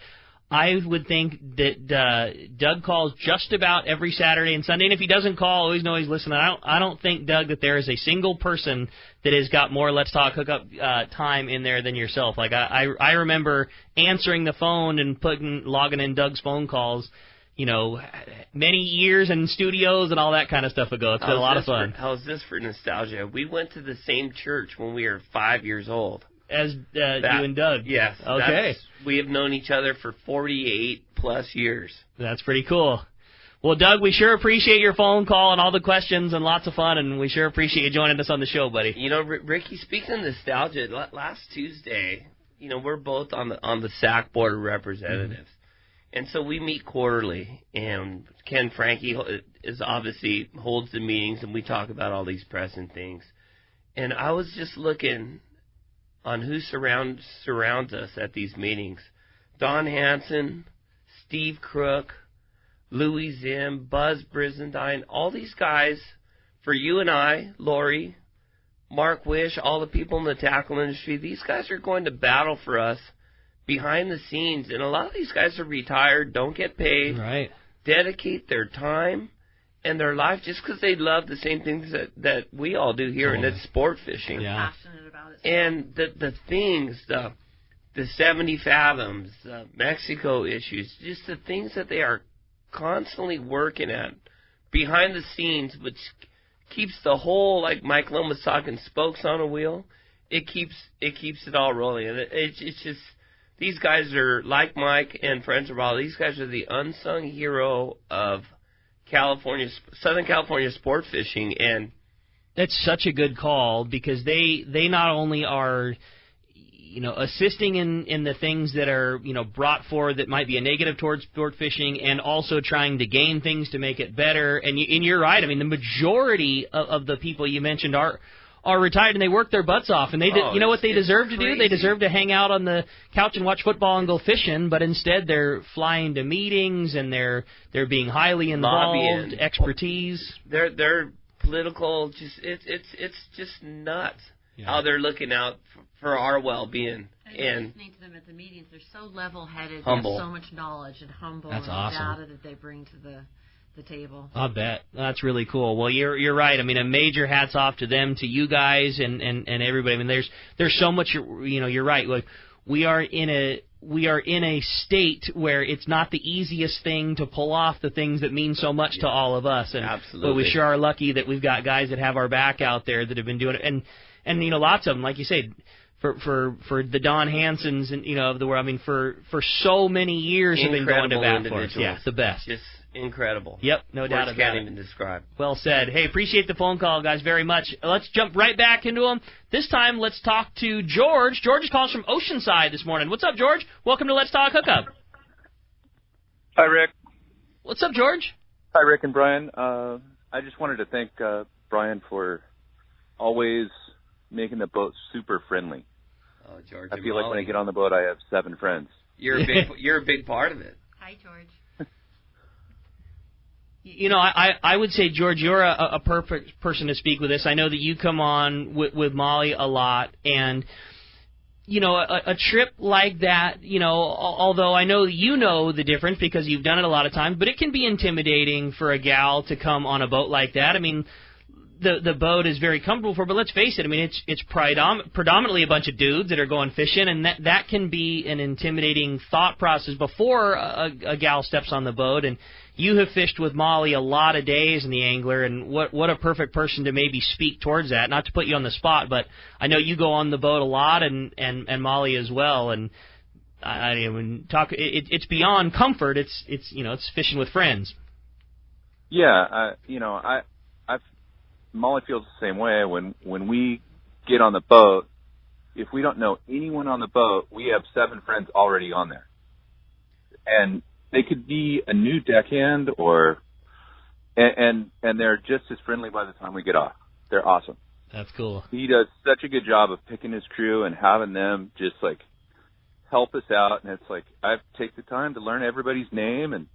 I would think that Doug calls just about every Saturday and Sunday, and if he doesn't call, always know he's listening. I don't think, Doug, that there is a single person that has got more Let's Talk Hookup time in there than yourself. Like I remember answering the phone and logging in Doug's phone calls, many years in studios and all that kind of stuff ago. It's been a lot of fun. How's this for nostalgia? We went to the same church when we were 5 years old. As you and Doug. Yes. Okay. We have known each other for 48-plus years. That's pretty cool. Well, Doug, we sure appreciate your phone call and all the questions and lots of fun, and we sure appreciate you joining us on the show, buddy. Ricky, speaking of nostalgia, last Tuesday, we're both on the SAC Board of Representatives. And so we meet quarterly, and Ken Franke is obviously holds the meetings, and we talk about all these pressing things. And I was just looking on who surrounds us at these meetings. Don Hansen, Steve Crook, Louis Zim, Buzz Brizendine, all these guys, for you and I, Lori, Mark Wish, all the people in the tackle industry, these guys are going to battle for us behind the scenes. And a lot of these guys are retired, don't get paid, right, dedicate their time and their life just because they love the same things that we all do here, and it's sport fishing. Yeah. Passionate about it. And the things, the 70 fathoms, the Mexico issues, just the things that they are constantly working at behind the scenes, which keeps the whole, like Mike Lund was talking, spokes on a wheel. It keeps it all rolling. And it's just, these guys are, like Mike and friends of all, these guys are the unsung hero of Southern California sport fishing. And that's such a good call, because they not only are assisting in the things that are brought forward that might be a negative towards sport fishing, and also trying to gain things to make it better. And you're right. I mean, the majority of the people you mentioned are retired, and they work their butts off, and they what they deserve to do? They deserve to hang out on the couch and watch football and go fishing, but instead they're flying to meetings, and they're being highly involved, lobbying, expertise. They're political, it's just nuts how they're looking out for our well-being. And listening to them at the meetings, they're so level-headed, humble. they have so much knowledge and humble. That's and awesome. data that they bring to the table. I'll bet. That's really cool. Well, you're right. I mean, a major hats off to them, to you guys, and everybody. I mean, there's so much. You're right. Like, we are in a state where it's not the easiest thing to pull off the things that mean so much to all of us. And, absolutely. But we sure are lucky that we've got guys that have our back out there that have been doing it. And you know, lots of them, like you said, for the Don Hansons and, you know, of the world. I mean, for so many years have been going to bat for us. Yeah, the best. Just incredible. Yep, no doubt about it. Can't even describe. Well said. Hey, appreciate the phone call, guys, very much. Let's jump right back into them. This time, let's talk to George. George is calling from Oceanside this morning. What's up, George? Welcome to Let's Talk Hookup. Hi, Rick. What's up, George? Hi, Rick and Brian. I just wanted to thank Brian for always making the boat super friendly. Oh, George. I feel like when I get on the boat, I have 7 friends. You're a big part of it. Hi, George. You know, I would say, George, you're a perfect person to speak with this. I know that you come on with Molly a lot, and, you know, a trip like that, you know, although I know you know the difference because you've done it a lot of times, but it can be intimidating for a gal to come on a boat like that. I mean, the boat is very comfortable for her, but let's face it, I mean, it's predominantly a bunch of dudes that are going fishing, and that can be an intimidating thought process before a gal steps on the boat. And you have fished with Molly a lot of days in the Angler, and what a perfect person to maybe speak towards that. Not to put you on the spot, but I know you go on the boat a lot, and Molly as well. And I mean, it's beyond comfort. It's you know, it's fishing with friends. Yeah, you know, Molly feels the same way. When we get on the boat, if we don't know anyone on the boat, we have 7 friends already on there, and they could be a new deckhand and they're just as friendly by the time we get off. They're awesome. That's cool. He does such a good job of picking his crew and having them just like help us out. And it's like, I take the time to learn everybody's name, and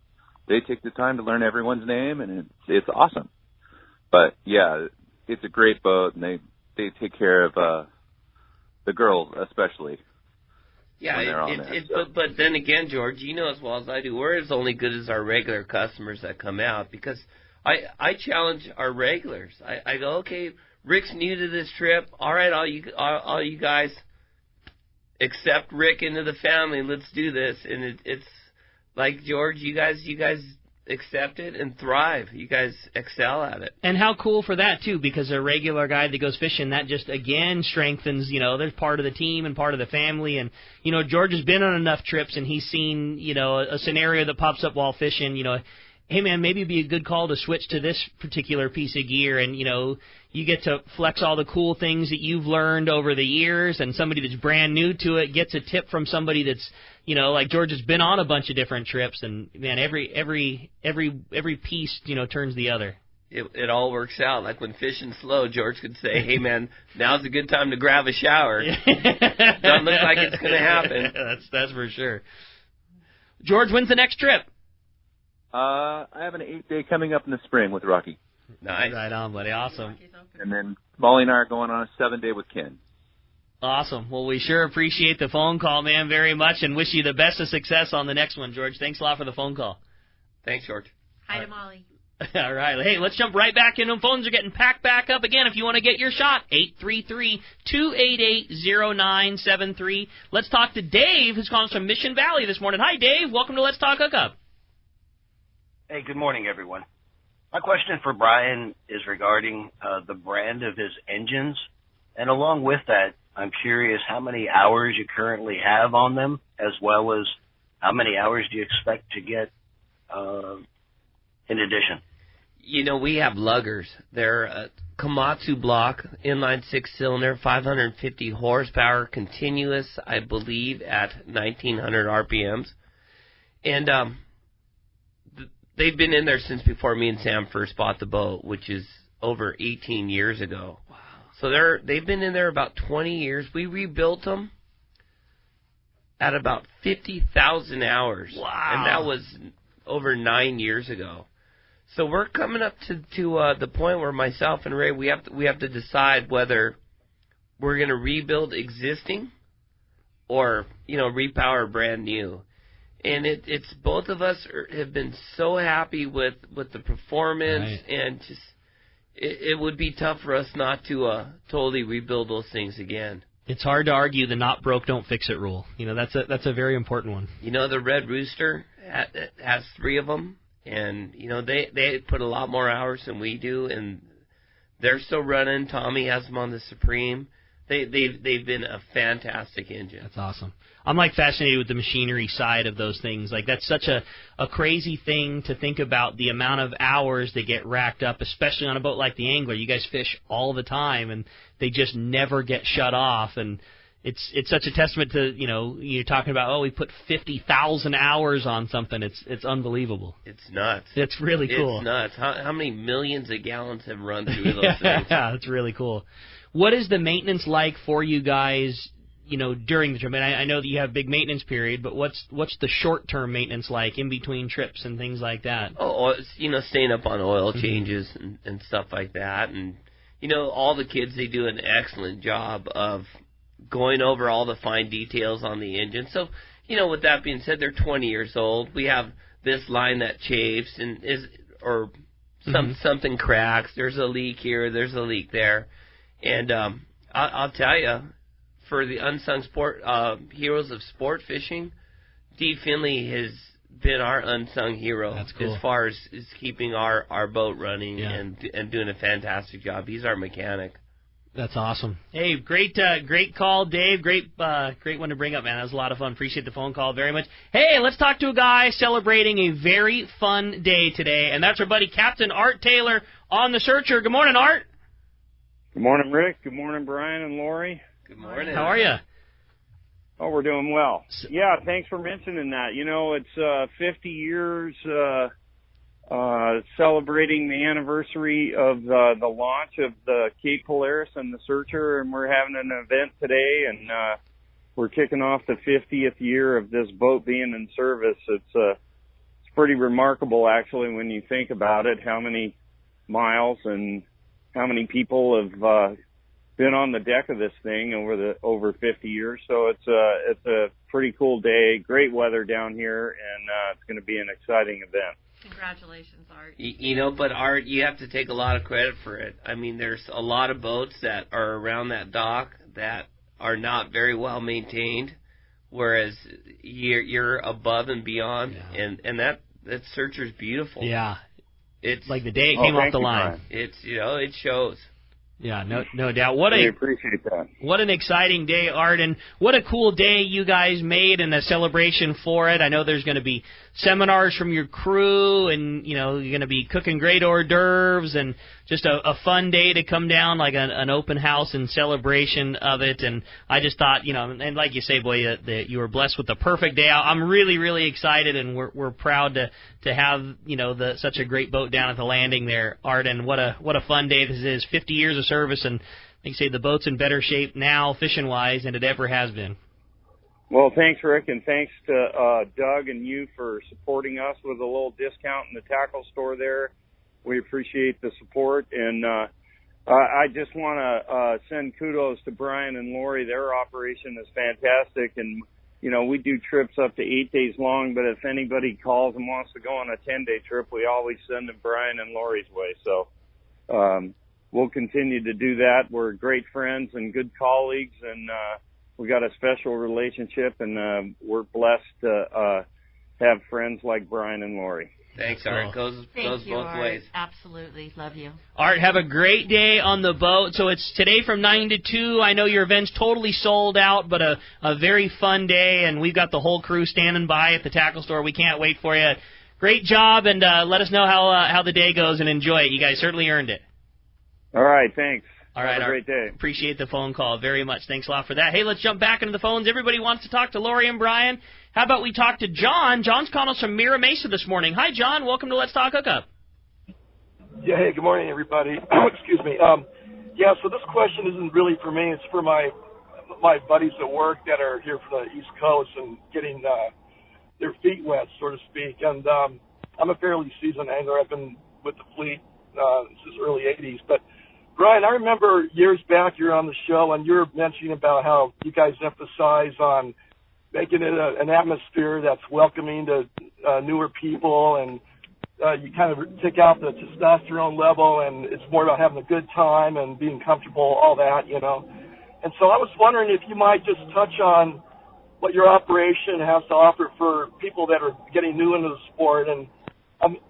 they take the time to learn everyone's name, and it's awesome. But yeah, it's a great boat, and they take care of the girls especially. Yeah, but then again, George, you know as well as I do, we're as only good as our regular customers that come out, because I challenge our regulars. I go, okay, Rick's new to this trip. All right, all you guys accept Rick into the family. Let's do this. And it's like, George, you guys accept it and thrive. You guys excel at it. And how cool for that, too, because a regular guy that goes fishing, that just, again, strengthens, you know, there's part of the team and part of the family. And, you know, George has been on enough trips, and he's seen, you know, a scenario that pops up while fishing, you know, hey, man, maybe it'd be a good call to switch to this particular piece of gear, and, you know, you get to flex all the cool things that you've learned over the years, and somebody that's brand new to it gets a tip from somebody that's, you know, like George has been on a bunch of different trips, and, man, every piece, you know, turns the other. It all works out. Like when fishing's slow, George could say, hey, man, now's a good time to grab a shower. Doesn't look like it's going to happen. That's for sure. George, when's the next trip? I have an 8-day coming up in the spring with Rocky. Nice. Right on, buddy. Awesome. And then Molly and I are going on a 7-day with Ken. Awesome. Well, we sure appreciate the phone call, man, very much, and wish you the best of success on the next one, George. Thanks a lot for the phone call. Thanks, George. Hi to Molly. All right. Hey, let's jump right back in. Them phones are getting packed back up again. If you want to get your shot, 833-288-0973. Let's talk to Dave, who's calling from Mission Valley this morning. Hi, Dave. Welcome to Let's Talk Hookup. Hey, good morning, everyone. My question for Brian is regarding the brand of his engines. And along with that, I'm curious how many hours you currently have on them, as well as how many hours do you expect to get in addition? You know, we have luggers. They're a Komatsu block, inline 6-cylinder, 550 horsepower, continuous, I believe, at 1,900 RPMs. And they've been in there since before me and Sam first bought the boat, which is over 18 years ago. Wow. So they've been in there about 20 years. We rebuilt them at about 50,000 hours. Wow. And that was over 9 years ago. So we're coming up to the point where myself and Ray, we have to decide whether we're going to rebuild existing or, you know, repower brand new. And it's both of us have been so happy with the performance, right. And just it would be tough for us not to totally rebuild those things again. It's hard to argue the not broke, don't fix it rule. That's a very important one. The Red Rooster has 3 of them, and they put a lot more hours than we do, and they're still running. Tommy has them on the Supreme. They've been a fantastic engine. That's awesome. I'm fascinated with the machinery side of those things. That's such a crazy thing to think about, the amount of hours that get racked up, especially on a boat like the Angler. You guys fish all the time, and they just never get shut off. And it's such a testament to, you're talking about, we put 50,000 hours on something. It's unbelievable. It's nuts. It's really cool. It's nuts. How many millions of gallons have run through those things? Yeah, it's really cool. What is the maintenance like for you guys, during the trip? And I know that you have big maintenance period, but what's the short-term maintenance like in between trips and things like that? Staying up on oil changes and stuff like that. And, all the kids, they do an excellent job of going over all the fine details on the engine. So, with that being said, they're 20 years old. We have this line that chafes something cracks. There's a leak here. There's a leak there. And I'll tell you, for the unsung heroes of sport fishing, Dee Finley has been our unsung hero. That's cool. As far as keeping our boat running and doing a fantastic job. He's our mechanic. That's awesome. Hey, great call, Dave. Great one to bring up, man. That was a lot of fun. Appreciate the phone call very much. Hey, let's talk to a guy celebrating a very fun day today, and that's our buddy Captain Art Taylor on the Searcher. Good morning, Art. Good morning, Rick. Good morning, Brian and Lori. Good morning. How are you? Oh, we're doing well. Yeah, thanks for mentioning that. It's 50 years celebrating the anniversary of the launch of the Cape Polaris and the Searcher, and we're having an event today, and we're kicking off the 50th year of this boat being in service. It's pretty remarkable, actually, when you think about it, how many miles and how many people have been on the deck of this thing over 50 years. So it's a pretty cool day. Great weather down here, and it's going to be an exciting event. Congratulations, Art. But Art, you have to take a lot of credit for it. I mean, there's a lot of boats that are around that dock that are not very well maintained, whereas you're above and beyond, and that Searcher's beautiful. Yeah. It's like the day it came off the line. It's it shows. Yeah, no doubt. We appreciate that. What an exciting day, Art, and what a cool day you guys made and a celebration for it. I know there's going to be seminars from your crew, and you're going to be cooking great hors d'oeuvres, and just a fun day to come down, like an open house and celebration of it. And I just thought, and like you say, boy, that you were blessed with the perfect day. I'm really, really excited, and we're proud to have such a great boat down at the landing there, Art. And what a fun day this is. 50 years of service, and like you say, the boat's in better shape now, fishing wise, than it ever has been. Well, thanks, Rick, and thanks to Doug and you for supporting us with a little discount in the tackle store there. We appreciate the support, and I just want to send kudos to Brian and Lori. Their operation is fantastic, and we do trips up to 8 days long, but if anybody calls and wants to go on a 10-day trip, we always send them Brian and Lori's way. So we'll continue to do that. We're great friends and good colleagues, and we got a special relationship, and we're blessed to have friends like Brian and Lori. Thanks, Art. Goes both Art. ways. Absolutely. Love you. Art, have a great day on the boat. So it's today from 9 to 2. I know your event's totally sold out, but a very fun day, and we've got the whole crew standing by at the tackle store. We can't wait for you. Great job, and let us know how the day goes, and enjoy it. You guys certainly earned it. All right, thanks. All right, have a great day. Appreciate the phone call very much. Thanks a lot for that. Hey, let's jump back into the phones. Everybody wants to talk to Lori and Brian. How about we talk to John? John's calling us from Mira Mesa this morning. Hi, John. Welcome to Let's Talk Hookup. Yeah, hey, good morning, everybody. Excuse me. So this question isn't really for me. It's for my buddies at work that are here from the East Coast and getting their feet wet, so to speak. And I'm a fairly seasoned angler. I've been with the fleet since the early 80s. But, Brian, I remember years back you were on the show, and you were mentioning about how you guys emphasize on making it an atmosphere that's welcoming to newer people, and you kind of take out the testosterone level, and it's more about having a good time and being comfortable, all that, And so I was wondering if you might just touch on what your operation has to offer for people that are getting new into the sport. And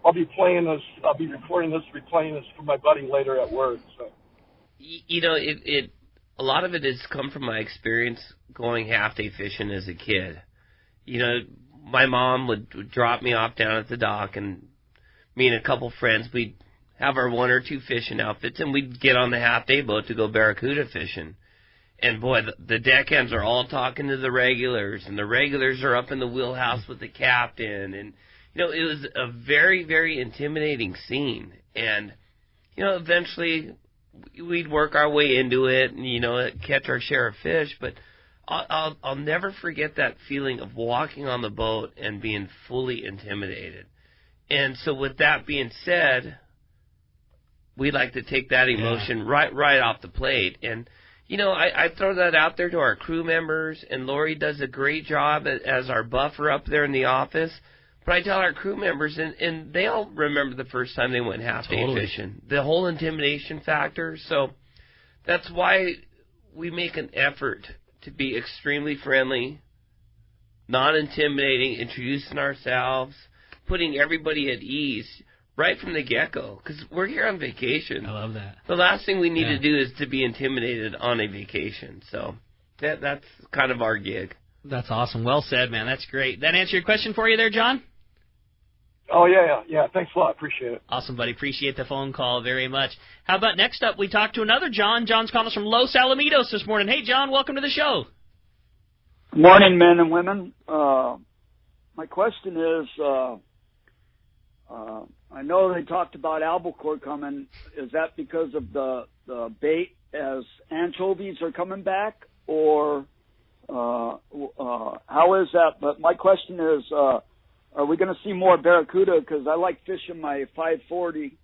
I'll be recording this, replaying this for my buddy later at work. So, a lot of it has come from my experience going half-day fishing as a kid. My mom would drop me off down at the dock, and me and a couple friends, we'd have our 1 or 2 fishing outfits, and we'd get on the half-day boat to go barracuda fishing. And, boy, the deckhands are all talking to the regulars, and the regulars are up in the wheelhouse with the captain. And, it was a very, very intimidating scene. And, eventually we'd work our way into it and, catch our share of fish. But I'll never forget that feeling of walking on the boat and being fully intimidated. And so with that being said, we like to take that emotion right off the plate. And, I throw that out there to our crew members, and Lori does a great job as our buffer up there in the office. But I tell our crew members, and they all remember the first time they went half-day fishing, the whole intimidation factor. So that's why we make an effort to be extremely friendly, non-intimidating, introducing ourselves, putting everybody at ease right from the get-go, because we're here on vacation. I love that. The last thing we need to do is to be intimidated on a vacation. So that's kind of our gig. That's awesome. Well said, man. That's great. That answer your question for you there, John? Oh, yeah. Thanks a lot. Appreciate it. Awesome, buddy. Appreciate the phone call very much. How about next up, we talk to another John. John's calling us from Los Alamitos this morning. Hey, John, welcome to the show. Good morning, men and women. My question is, I know they talked about albacore coming. Is that because of the bait as anchovies are coming back, or how is that? But my question is, are we going to see more barracuda? Because I like fishing my 540,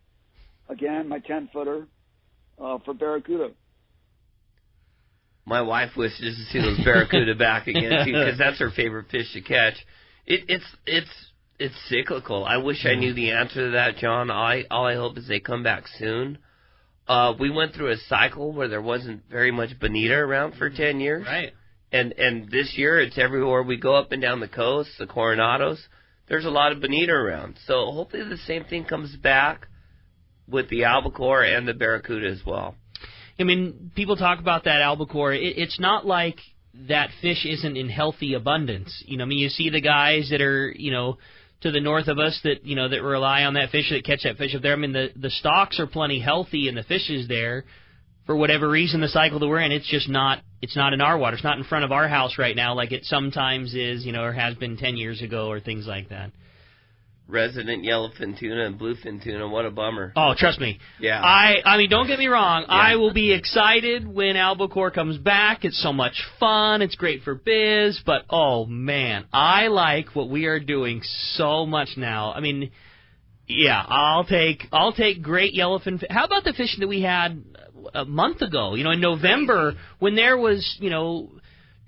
again, my 10-footer, for barracuda. My wife wishes to see those barracuda back again, too, because that's her favorite fish to catch. It's cyclical. I wish I knew the answer to that, John. All I hope is they come back soon. We went through a cycle where there wasn't very much bonita around for 10 years. Right. And this year it's everywhere we go up and down the coast, the Coronados. There's a lot of bonita around. So hopefully the same thing comes back with the albacore and the barracuda as well. I mean, people talk about that albacore. It's not like that fish isn't in healthy abundance. You see the guys that are, to the north of us that, that rely on that fish, that catch that fish up there. I mean, the stocks are plenty healthy and the fish is there. For whatever reason, the cycle that we're in, it's not in our water. It's not in front of our house right now like it sometimes is, or has been 10 years ago or things like that. Resident yellowfin tuna and bluefin tuna, what a bummer. Oh, trust me. Yeah. I mean, don't get me wrong. Yeah. I will be excited when albacore comes back. It's so much fun. It's great for biz. But, oh, man, I like what we are doing so much now. I mean, yeah, I'll take great yellowfin. How about the fishing that we had a month ago? In November when there was,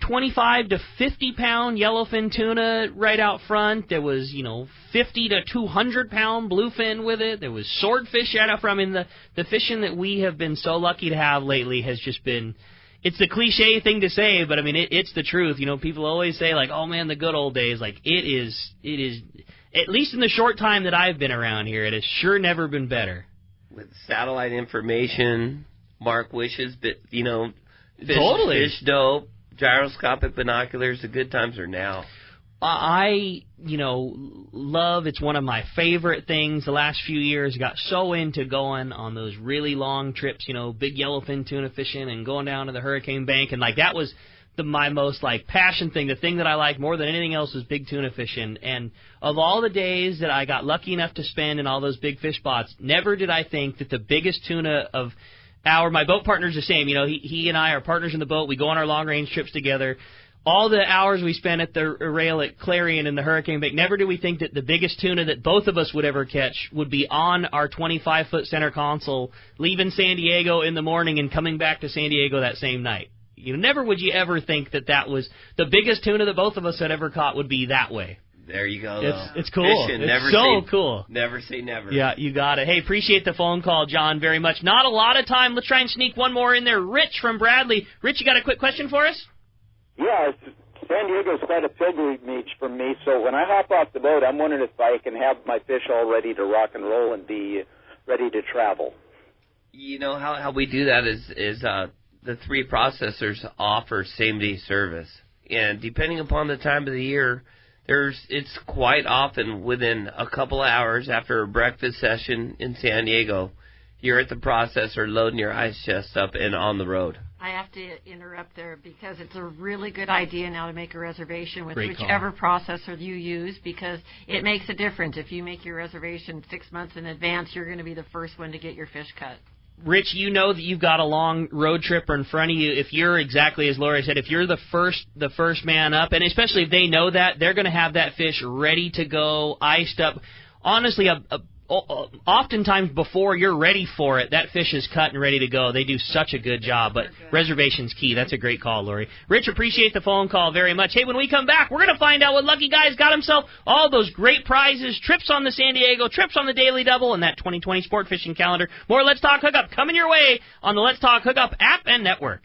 25 to 50 pound yellowfin tuna right out front. There was, 50 to 200 pound bluefin with it. There was swordfish right out front. I mean, the fishing that we have been so lucky to have lately has just been, it's the cliche thing to say, but I mean, it's the truth. People always say like, oh man, the good old days. Like it is, at least in the short time that I've been around here, it has sure never been better. With satellite information, Mark wishes, but, totally. Fish dope. Gyroscopic binoculars, the good times are now. I love, it's one of my favorite things the last few years. Got so into going on those really long trips, big yellowfin tuna fishing and going down to the Hurricane Bank. And, that was my most, passion thing. The thing that I like more than anything else was big tuna fishing. And of all the days that I got lucky enough to spend in all those big fish spots, never did I think that the biggest tuna of my boat partner's the same. He and I are partners in the boat. We go on our long-range trips together. All the hours we spent at the rail at Clarion in the Hurricane Bank, never did we think that the biggest tuna that both of us would ever catch would be on our 25-foot center console, leaving San Diego in the morning and coming back to San Diego that same night. Never would you ever think that was the biggest tuna that both of us had ever caught would be that way. There you go. It's cool. Fishing, It's cool. Never say never. Yeah, you got it. Hey, appreciate the phone call, John, very much. Not a lot of time. Let's try and sneak one more in there. Rich from Bradley. Rich, you got a quick question for us? Yeah, San Diego's quite a pilgrimage from me, so when I hop off the boat, I'm wondering if I can have my fish all ready to rock and roll and be ready to travel. You know how we do that is the 3 processors offer same-day service. And depending upon the time of the year, it's quite often within a couple of hours after a breakfast session in San Diego, you're at the processor loading your ice chest up and on the road. I have to interrupt there because it's a really good idea now to make a reservation with Great whichever processor you use, because it makes a difference. If you make your reservation 6 months in advance, you're going to be the first one to get your fish cut. Rich, you know that you've got a long road trip in front of you. If you're exactly as Lori said, if you're the first man up, and especially if they know that, they're going to have that fish ready to go, iced up. Honestly, oftentimes before you're ready for it, that fish is cut and ready to go. They do such a good job, but reservation's key. That's a great call, Lori. Rich, appreciate the phone call very much. Hey, when we come back, we're going to find out what lucky guy's got himself all those great prizes, trips on the San Diego, trips on the Daily Double, and that 2020 sport fishing calendar. More Let's Talk Hookup coming your way on the Let's Talk Hookup app and network.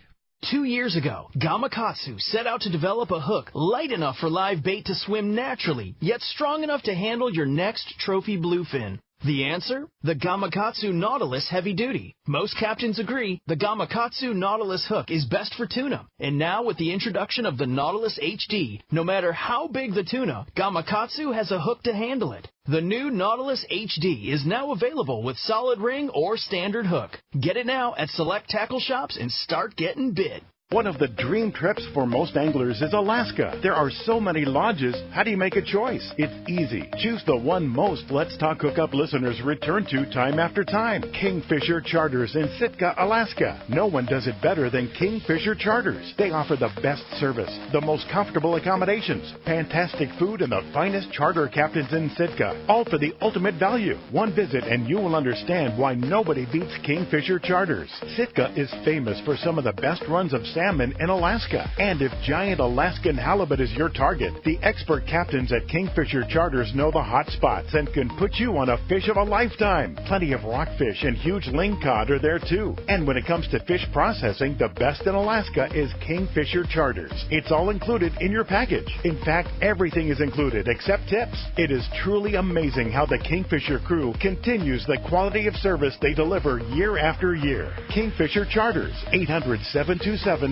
2 years ago, Gamakatsu set out to develop a hook light enough for live bait to swim naturally, yet strong enough to handle your next trophy bluefin. The answer? The Gamakatsu Nautilus Heavy Duty. Most captains agree the Gamakatsu Nautilus hook is best for tuna. And now with the introduction of the Nautilus HD, no matter how big the tuna, Gamakatsu has a hook to handle it. The new Nautilus HD is now available with solid ring or standard hook. Get it now at select tackle shops and start getting bit. One of the dream trips for most anglers is Alaska. There are so many lodges. How do you make a choice? It's easy. Choose the one most Let's Talk Hookup listeners return to time after time. Kingfisher Charters in Sitka, Alaska. No one does it better than Kingfisher Charters. They offer the best service, the most comfortable accommodations, fantastic food, and the finest charter captains in Sitka. All for the ultimate value. One visit and you will understand why nobody beats Kingfisher Charters. Sitka is famous for some of the best runs of salmon in Alaska. And if giant Alaskan halibut is your target, the expert captains at Kingfisher Charters know the hot spots and can put you on a fish of a lifetime. Plenty of rockfish and huge lingcod are there too. And when it comes to fish processing, the best in Alaska is Kingfisher Charters. It's all included in your package. In fact, everything is included except tips. It is truly amazing how the Kingfisher crew continues the quality of service they deliver year after year. Kingfisher Charters, 800-727-6136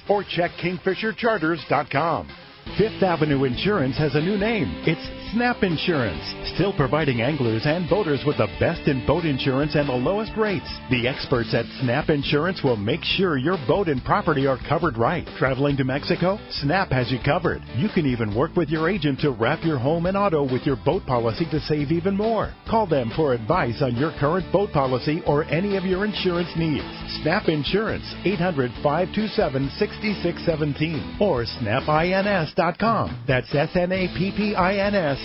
or check kingfishercharters.com. Fifth Avenue Insurance has a new name. It's Snap Insurance, still providing anglers and boaters with the best in boat insurance and the lowest rates. The experts at Snap Insurance will make sure your boat and property are covered right. Traveling to Mexico? Snap has you covered. You can even work with your agent to wrap your home and auto with your boat policy to save even more. Call them for advice on your current boat policy or any of your insurance needs. Snap Insurance, 800-527-6617 or snapins.com. That's SNAPPINS.com.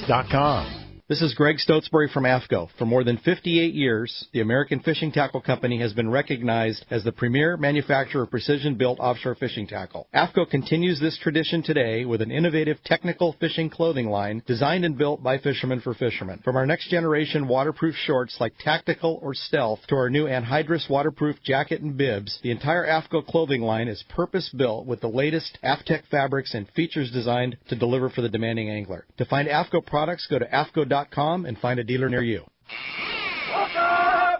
This is Greg Stotesbury from AFCO. For more than 58 years, the American Fishing Tackle Company has been recognized as the premier manufacturer of precision-built offshore fishing tackle. AFCO continues this tradition today with an innovative technical fishing clothing line designed and built by fishermen for fishermen. From our next-generation waterproof shorts like Tactical or Stealth to our new anhydrous waterproof jacket and bibs, the entire AFCO clothing line is purpose-built with the latest AFTEC fabrics and features designed to deliver for the demanding angler. To find AFCO products, go to AFCO.com and find a dealer near you.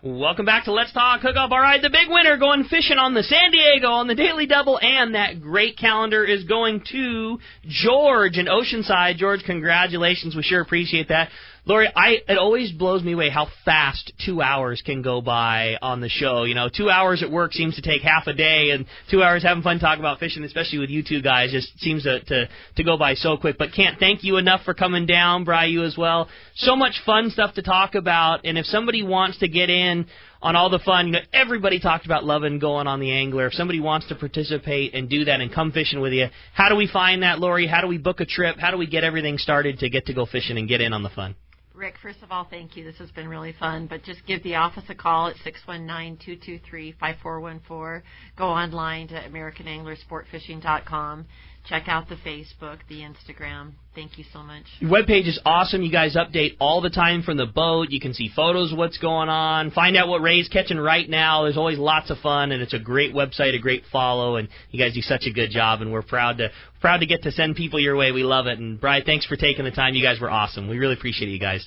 Welcome back to Let's Talk Hookup. All right, the big winner going fishing on the San Diego on the Daily Double, and that great calendar is going to George in Oceanside. George, congratulations. We sure appreciate that. Lori, it always blows me away how fast 2 hours can go by on the show. You know, 2 hours at work seems to take half a day, and 2 hours having fun talking about fishing, especially with you two guys, just seems to go by so quick. But can't thank you enough for coming down, Bri, you as well. So much fun stuff to talk about, and if somebody wants to get in on all the fun, you know, everybody talked about loving going on the Angler. If somebody wants to participate and do that and come fishing with you, how do we find that, Lori? How do we book a trip? How do we get everything started to get to go fishing and get in on the fun? Rick, first of all, thank you. This has been really fun. But just give the office a call at 619-223-5414. Go online to AmericanAnglerSportFishing.com. Check out the Facebook, the Instagram. Thank you so much. Your webpage is awesome. You guys update all the time from the boat. You can see photos of what's going on, find out what Ray's catching right now. There's always lots of fun, and it's a great website, a great follow, and you guys do such a good job, and we're proud to get to send people your way. We love it. And, Brian, thanks for taking the time. You guys were awesome. We really appreciate you guys.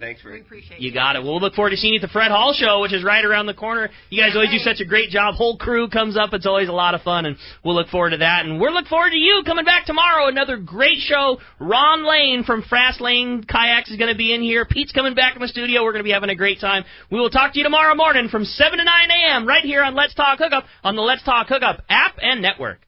Thanks, Rick. We appreciate You got it. We'll look forward to seeing you at the Fred Hall Show, which is right around the corner. You guys always do such a great job. Whole crew comes up. It's always a lot of fun, and we'll look forward to that. And we'll look forward to you coming back tomorrow. Another great show. Ron Lane from Fast Lane Kayaks is going to be in here. Pete's coming back in the studio. We're going to be having a great time. We will talk to you tomorrow morning from 7 to 9 a.m. right here on Let's Talk Hookup on the Let's Talk Hookup app and network.